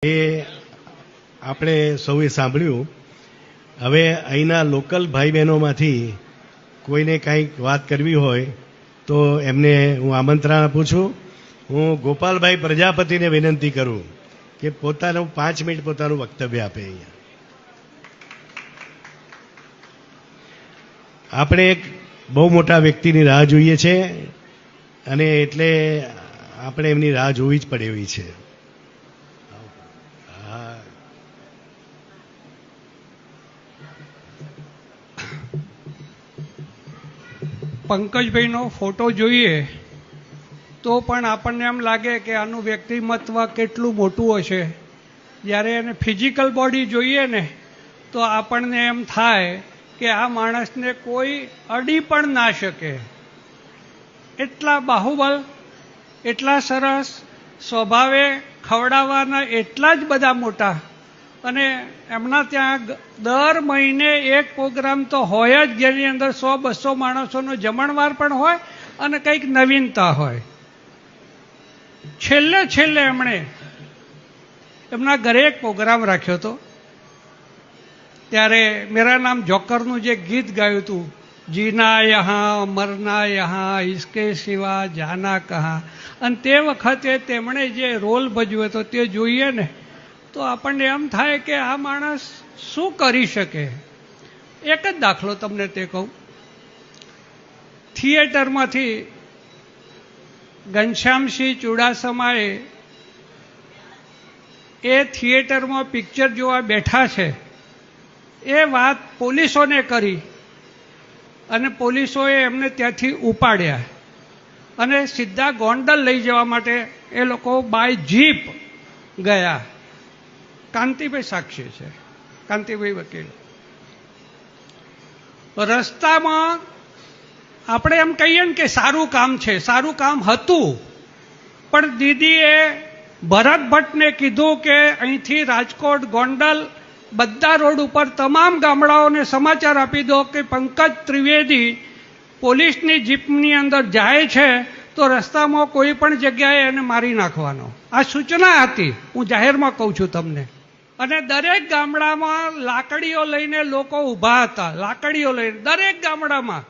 એ આપણે સૌએ સાંભળ્યું. હવે અહીંના લોકલ ભાઈ બહેનોમાંથી કોઈને કંઈક વાત કરવી હોય તો એમને હું આમંત્રણ આપું છું. હું ગોપાલભાઈ પ્રજાપતિને વિનંતી કરું કે પોતાનું 5 મિનિટ પોતાનું વક્તવ્ય આપે. અહીંયા આપણે એક બહુ મોટા વ્યક્તિની રાહ જોઈએ છે અને એટલે આપણે એમની રાહ જોવી જ પડે એવી છે. પંકજભાઈનો ફોટો જોઈએ તો પણ આપણને એમ લાગે કે આનું વ્યક્તિમત્વ કેટલું મોટું હશે. જ્યારે એને ફિઝિકલ બોડી જોઈએ ને તો આપણને એમ થાય કે આ માણસને કોઈ અડી પણ ના શકે. એટલા બાહુબલ, એટલા સરસ સ્વભાવે, ખવડાવવાના એટલા જ બધા મોટા. અને એમના ત્યાં દર મહિને એક પ્રોગ્રામ તો હોય જ, જેની અંદર 100-200 માણસોનો જમણવાર પણ હોય અને કંઈક નવીનતા હોય. છેલ્લે એમણે એમના ઘરે એક પ્રોગ્રામ રાખ્યો હતો. ત્યારે મેરા નામ જોકરનું જે ગીત ગાયું હતું, જીના યહાં મરના યહાં ઇસકે સિવા જાના કહા, અને તે વખતે તેમણે જે રોલ ભજવ્યો હતો તે જોઈએ ને તો આપણને એમ થાય કે આ માણસ શું કરી શકે. એક જ દાખલો તમને તે કહું. થિયેટરમાંથી ઘનશ્યામસિંહ ચુડાસમાએ એ થિયેટરમાં પિક્ચર જોવા બેઠા છે એ વાત પોલીસોને કરી અને પોલીસોએ એમને ત્યાંથી ઉપાડ્યા અને સીધા ગોંડલ લઈ જવા માટે એ લોકો બાય જીપ ગયા. કાંતિભાઈ સાક્ષી છે, કાંતિભાઈ વકીલ. રસ્તામાં આપણે એમ કહીએ ને કે સારું કામ છે, સારું કામ હતું, પણ દીદીએ ભરત ભટ્ટને કીધું કે અહીંથી રાજકોટ, ગોંડલ બધા રોડ ઉપર તમામ ગામડાઓને સમાચાર આપી દો કે પંકજ ત્રિવેદી પોલીસની જીપની અંદર જાય છે તો રસ્તામાં કોઈ પણ જગ્યાએ એને મારી નાખવાનો. આ સૂચના હતી, હું જાહેરમાં કહું છું તમને. અને દરેક ગામડામાં લાકડીઓ લઈને લોકો ઊભા હતા, લાકડીઓ લઈને દરેક ગામડામાં.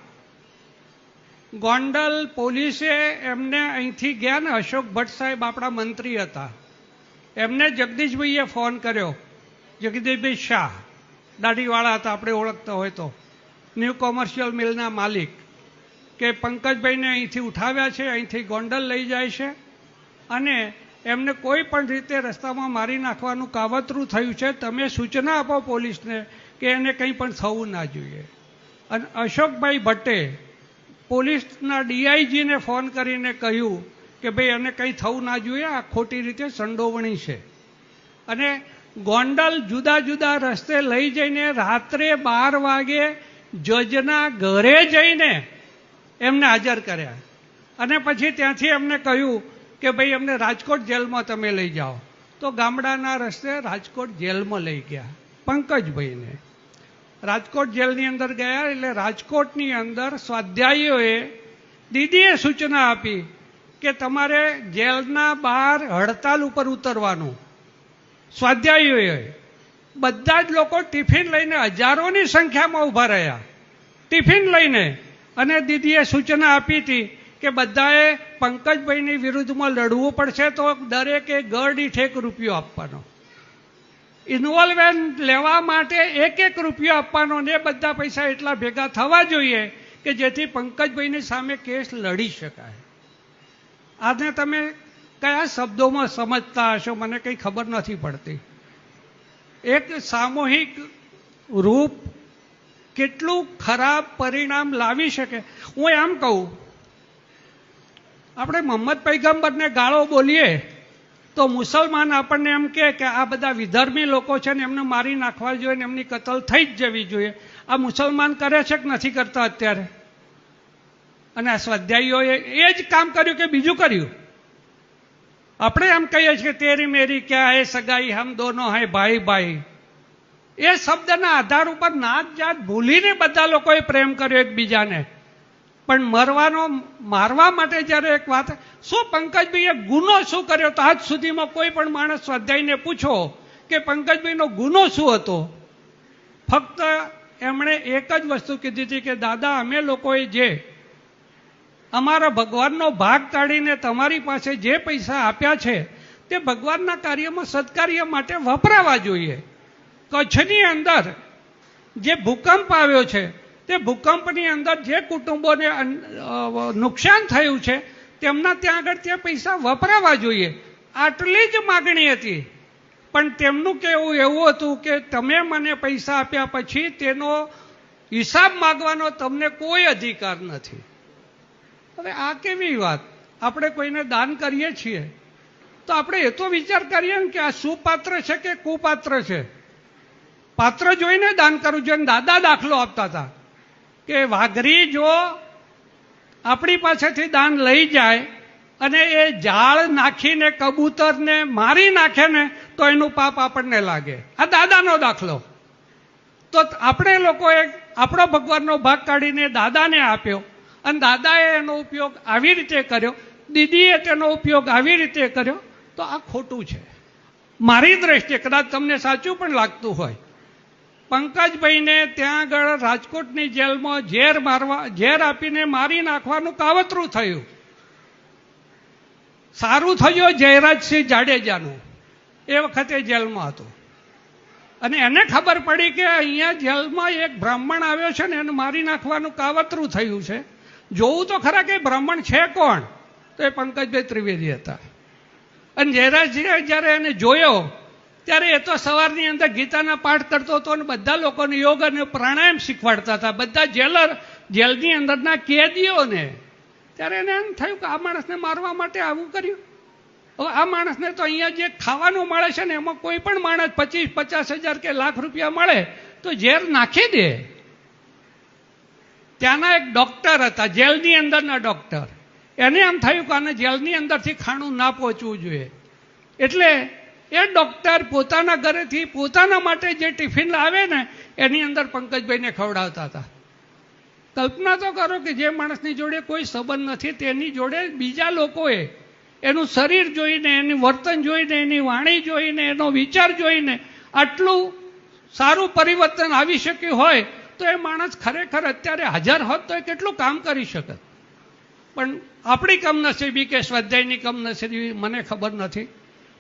ગોંડલ પોલીસે એમને અહીંથી ગયા ને, અશોક ભટ્ટ સાહેબ આપણા મંત્રી હતા, એમને જગદીશભાઈએ ફોન કર્યો. જગદીશભાઈ શાહ, દાઢીવાળા હતા, આપણે ઓળખતા હોય તો, ન્યૂ કોમર્શિયલ મિલના માલિક, કે પંકજભાઈને અહીંથી ઉઠાવ્યા છે, અહીંથી ગોંડલ લઈ જાય છે અને એમને કોઈ પણ રીતે રસ્તામાં મારી નાખવાનું કાવતરું થયું છે. તમે સૂચના આપો પોલીસને કે એને કંઈ પણ થવું ના જોઈએ. અને અશોકભાઈ ભટ્ટે પોલીસના ડીઆઈજીને ફોન કરીને કહ્યું કે ભાઈ એને કંઈ થવું ના જોઈએ, આ ખોટી રીતે સંડોવણી છે. અને ગોંડલ જુદા જુદા રસ્તે લઈ જઈને રાત્રે 12 વાગે જજના ઘરે જઈને એમને હાજર કર્યા અને પછી ત્યાંથી એમને કહ્યું કે ભાઈ અમને રાજકોટ જેલમાં તમે લઈ જાઓ. તો ગામડાના રસ્તે રાજકોટ જેલમાં લઈ ગયા પંકજભાઈને. રાજકોટ જેલની અંદર ગયા એટલે રાજકોટની અંદર સ્વાધ્યાયીઓએ, દીદીએ સૂચના આપી કે તમારે જેલના બહાર હડતાલ ઉપર ઉતરવાનું. સ્વાધ્યાયીઓએ બધા જ લોકો ટિફિન લઈને હજારોની સંખ્યામાં ઊભા રહ્યા ટિફિન લઈને. અને દીદીએ સૂચના આપી હતી કે બધાએ પંકજભાઈની વિરુદ્ધમાં લડવું પડશે તો દરેકે ગઢ દીઠ ₹1 આપવાનો. ઇન્વોલ્વમેન્ટ લેવા માટે એક રૂપિયો આપવાનો ને બધા પૈસા એટલા ભેગા થવા જોઈએ કે જેથી પંકજભાઈની સામે કેસ લડી શકાય. આને તમે કયા શબ્દોમાં સમજતા હશો મને કંઈ ખબર નથી પડતી. એક સામૂહિક રૂપ કેટલું ખરાબ પરિણામ લાવી શકે. હું એમ કહું, આપણે મોહમ્મદ પૈગંબરને ગાળો બોલીએ તો મુસલમાન આપણને એમ કે આ બધા વિધર્મી લોકો છે ને એમને મારી નાખવા જોઈએ ને એમની કતલ થઈ જ જવી જોઈએ. આ મુસલમાન કરે છે કે નથી કરતા અત્યારે? અને આ સ્વાધ્યાયીઓએ એ જ કામ કર્યું કે બીજું કર્યું? આપણે એમ કહીએ છીએ કે તેરી મેરી ક્યાં હે સગાઈ, હમ દોનો હૈ ભાઈ ભાઈ. એ શબ્દના આધાર ઉપર નાત જાત ભૂલીને બધા લોકોએ પ્રેમ કર્યો એકબીજાને. પણ મારવા માટે જ્યારે એક વાત, શું પંકજભાઈએ ગુનો શું કર્યો? તો આજ સુધીમાં કોઈ પણ માણસ સ્વાધ્યાયને પૂછો કે પંકજભાઈનો ગુનો શું હતો? ફક્ત એમણે એક જ વસ્તુ કીધી હતી કે દાદા, અમે લોકોએ જે અમારા ભગવાનનો ભાગ કાઢીને તમારી પાસે જે પૈસા આપ્યા છે તે ભગવાનના કાર્યમાં, સત્કાર્ય માટે વપરાવા જોઈએ. કચ્છની અંદર જે ભૂકંપ આવ્યો છે તે ભૂકંપની અંદર જે કુટુંબોને નુકસાન થયું છે તેમના ત્યાં આગળ તે પૈસા વપરાવા જોઈએ, આટલી જ માગણી હતી. પણ તેમનું કહેવું એવું હતું કે તમે મને પૈસા આપ્યા પછી તેનો હિસાબ માગવાનો તમને કોઈ અધિકાર નથી. હવે આ કેવી વાત? આપણે કોઈને દાન કરીએ છીએ તો આપણે એ તો વિચાર કરીએ ને કે આ સુપાત્ર છે કે કુપાત્ર છે. પાત્ર જોઈને દાન કરવું જોઈએ. દાદા દાખલો આપતા હતા કે વાઘરી જો આપણી પાસેથી દાન લઈ જાય અને એ જાળ નાખીને કબૂતરને મારી નાખે ને તો એનું પાપ આપણને લાગે. આ દાદાનો દાખલો. તો આપણે લોકોએ આપણો ભગવાનનો ભાગ કાઢીને દાદાને આપ્યો અને દાદાએ એનો ઉપયોગ આવી રીતે કર્યો, દીદીએ તેનો ઉપયોગ આવી રીતે કર્યો, તો આ ખોટું છે મારી દ્રષ્ટિએ. કદાચ તમને સાચું પણ લાગતું હોય. પંકજભાઈને ત્યાં આગળ રાજકોટની જેલમાં ઝેર આપીને મારી નાખવાનું કાવતરું થયું. સારું થયું જયરાજસિંહ જાડેજાનું, એ વખતે જેલમાં હતો અને એને ખબર પડી કે અહીંયા જેલમાં એક બ્રાહ્મણ આવ્યો છે ને એને મારી નાખવાનું કાવતરું થયું છે. જોવું તો ખરા કે બ્રાહ્મણ છે કોણ? તો એ પંકજભાઈ ત્રિવેદી હતા. અને જયરાજસિંહે જ્યારે એને જોયો ત્યારે એ તો સવારની અંદર ગીતાના પાઠ કરતો હતો અને બધા લોકોને યોગ અને પ્રાણાયામ શીખવાડતા હતા, બધા જેલની અંદરના કેદીઓને. ત્યારે એને એમ થયું કે આ માણસને મારવા માટે આવું કર્યું. હવે આ માણસને તો અહીંયા જે ખાવાનું મળે છે ને એમાં કોઈ પણ માણસ 50,000 કે લાખ રૂપિયા મળે તો ઝેર નાખી દે. ત્યાંના એક ડોક્ટર હતા, જેલની અંદરના ડોક્ટર. એને એમ થયું કે આને જેલની અંદરથી ખાણું ના પહોંચવું જોઈએ. એટલે એ ડોક્ટર પોતાના ઘરેથી પોતાના માટે જે ટિફિન લાવે ને એની અંદર પંકજભાઈને ખવડાવતા હતા. કલ્પના તો કરો કે જે માણસની જોડે કોઈ સંબંધ નથી તેની જોડે બીજા લોકોએ એનું શરીર જોઈને, એનું વર્તન જોઈને, એની વાણી જોઈને, એનો વિચાર જોઈને આટલું સારું પરિવર્તન આવી શક્યું હોય તો એ માણસ ખરેખર અત્યારે હાજર હોત તો એ કેટલું કામ કરી શકત. પણ આપણી કમનસીબી કે સ્વાધ્યાયની કમનસીબી મને ખબર નથી.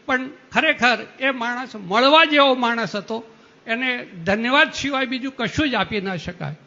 પણ ખરેખર એ માણસ મળવા જેવો માણસ હતો. એને ધન્યવાદ સિવાય બીજું કશું જ આપી ન શકાય.